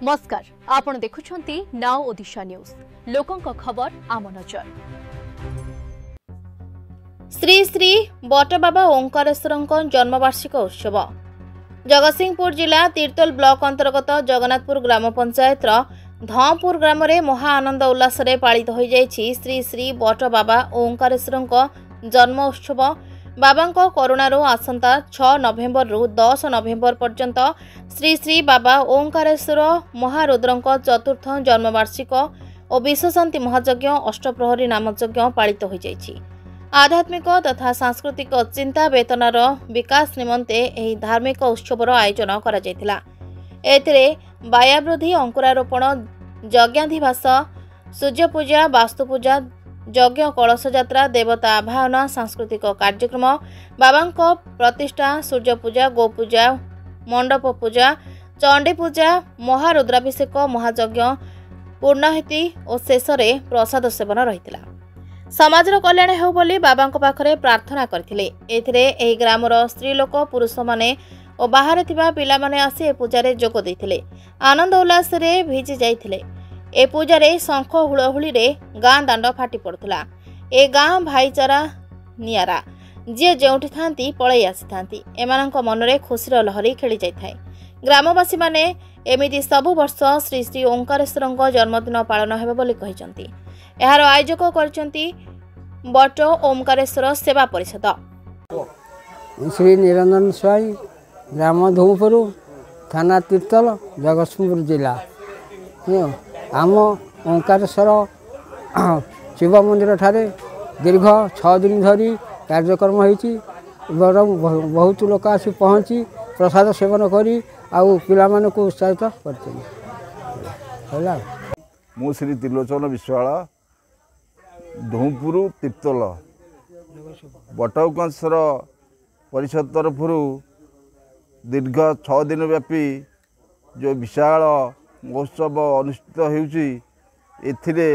नमस्कार आपण देखुछंती now Odisha news लोकंक खबर आम नजर। श्री श्री बटबाबा ओंकारेश्वर जन्मवार्षिक उत्सव जगतसिंहपुर जिला तीर्तोल ब्लॉक अंतर्गत जगन्नाथपुर ग्राम पंचायत धौपुर ग्राम में महा आनंद उल्लास पालित हो जाइछि श्री श्री बटबाबा ओंकारेश्वर जन्म उत्सव। बाबा करुणार आसंता 6 नवेम्बर रु 10 नवेम्बर पर्यंत श्री श्री बाबा ओंकारेश्वर महारुद्रक चतुर्थ जन्मवार्षिक और विश्वशांति महायज्ञ अष्टप्रहरी नामयज्ञ पालित हो जाइछि। आध्यात्मिक तथा सांस्कृतिक चिंता वेतनार विकास निमंते एही धार्मिक उत्सवर आयोजन करा जायतिला। एथिरे बायावृद्धि अंकुरारोपण यज्ञाधिवास सूर्यपूजा वास्तुपूजा यज्ञ कलश यात्रा देवता आवाहन सांस्कृतिक कार्यक्रम बाबा प्रतिष्ठा सूर्यपूजा गोपूजा मंडप पूजा चंडी पूजा महारुद्राभिषेक महायज्ञ पूर्णाहुति और शेष में प्रसाद सेवन रही समाजर कल्याण हो बोली बाबा पाखरे प्रार्थना करथिले। एथिरे एही ग्रामर स्त्री लोक पुरुष माने और बाहर थिबा पिला माने आसी ए पूजारे जोग दैथिले। आनंद उल्लास रे भिजी जाइथिले। ए पूजारे शंख हुलहुली रे गाँ दांड फाटी पड़ुला। ए गाँ भाईचारा नियारा जी जोठी थांती पळै आसी थांती एमानंक मनरे खुशीर लहरी खेली जाइथाय। ग्रामवासी माने एमिति सबु वर्ष श्री श्री ओंकारेश्वर जन्मदिन पालन हेबे बोली कहिसंती। एहार आयोजक करचंती बट ओंकारेश्वर सेवा परिषद। श्री निरंजन स्वाई ग्राम धौपुर थाना तीर्तल जगतसिंहपुर जिला आम ओंकारेश्वर शिव मंदिर ठारे दीर्घ 6 दिन धरी कार्यक्रम होईची। बहुत लोक आसी पहुँची प्रसाद सेवन करी आउ पिला को उत्साहित करते। मु श्री त्रिलोचन विश्वाल धौपुर तीर्तल बटौकेश्वर परिषद तरफ दीर्घ 6 दिन व्यापी जो विशाल महोत्सव अनुष्ठित होउची एथिरे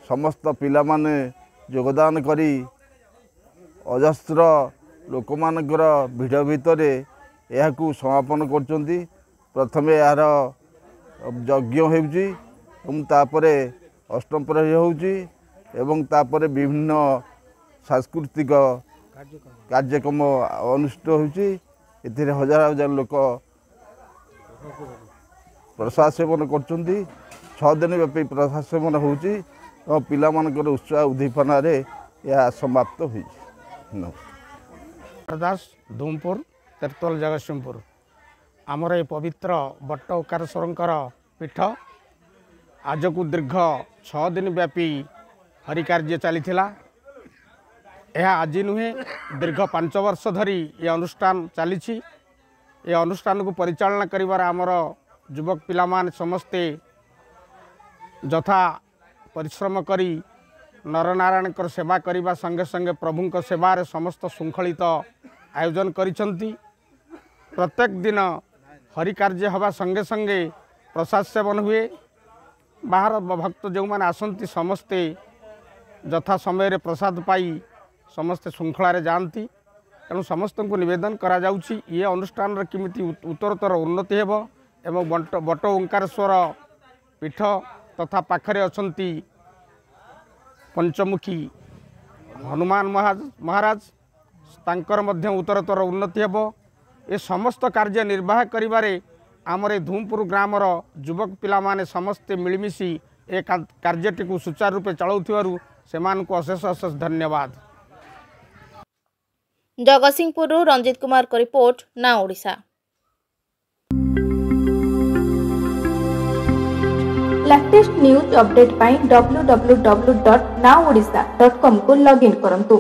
समस्त पिला माने योगदान करी अजस्र लोक मानकर भिड़ भितर यह समापन करचंती। प्रथमे यार यज्ञ होउची तापरे अष्टप्रहरी होउची एवं तापरे विभिन्न सांस्कृतिक कार्यक्रम अनुष्ठित होउची। एथिरे हजार हजार लोक प्रसाद सेवन करचंती। 6 दिन व्यापी प्रसाद सेवन होउची और पिला मानकर उत्साह उद्दीपना रे या समाप्त होई। दास धूमपुर तीर्तोल जगतसिंहपुर आमर ये पवित्र बट ओंकारेश्वर पीठ आज को दीर्घ 6 दिन व्यापी हरिकार्य चली यह आज नुहे दीर्घ 5 वर्ष धरी ये अनुष्ठान चली। ये अनुष्ठान को परिचालना करिवार आमर युवक पिला मान समस्ते यथा परिश्रम करी नरनारायण सेवा करने संगे संगे प्रभु सेवार समस्त श्रृंखलित आयोजन करिसंती। प्रत्येक दिन हरि कार्य हवा संगे संगे प्रसाद सेवन हुए। बाहर भक्त जो मैंने आसंती समस्ते यथा समय प्रसाद पाई समस्ते श्रृंखला जाती। तेणु समस्त को निवेदन करा जाउछि ये अनुष्ठान किमिति उत्तरोत्तर उन्नति हेब एवं बट ओंकारेश्वर पीठ तथा पाखरे अछंती पंचमुखी हनुमान महाराज तांकर मध्य उत्तरोत्तर उन्नति हेब। ए समस्त कार्य निर्वाह करिबारे आमर धूमपुर ग्रामर युवक पिला माने समस्ते मिलमिशी ए कार्यटी को सुचारू रूपे चलाउथिबारु सेमानकु अशेष अशेष धन्यवाद। जगतसिंहपुर रंजित कुमार को रिपोर्ट ना ओडिशा। लेटेस्ट न्यूज अपडेट पाई www.naodisha.com को लॉगिन करंतु।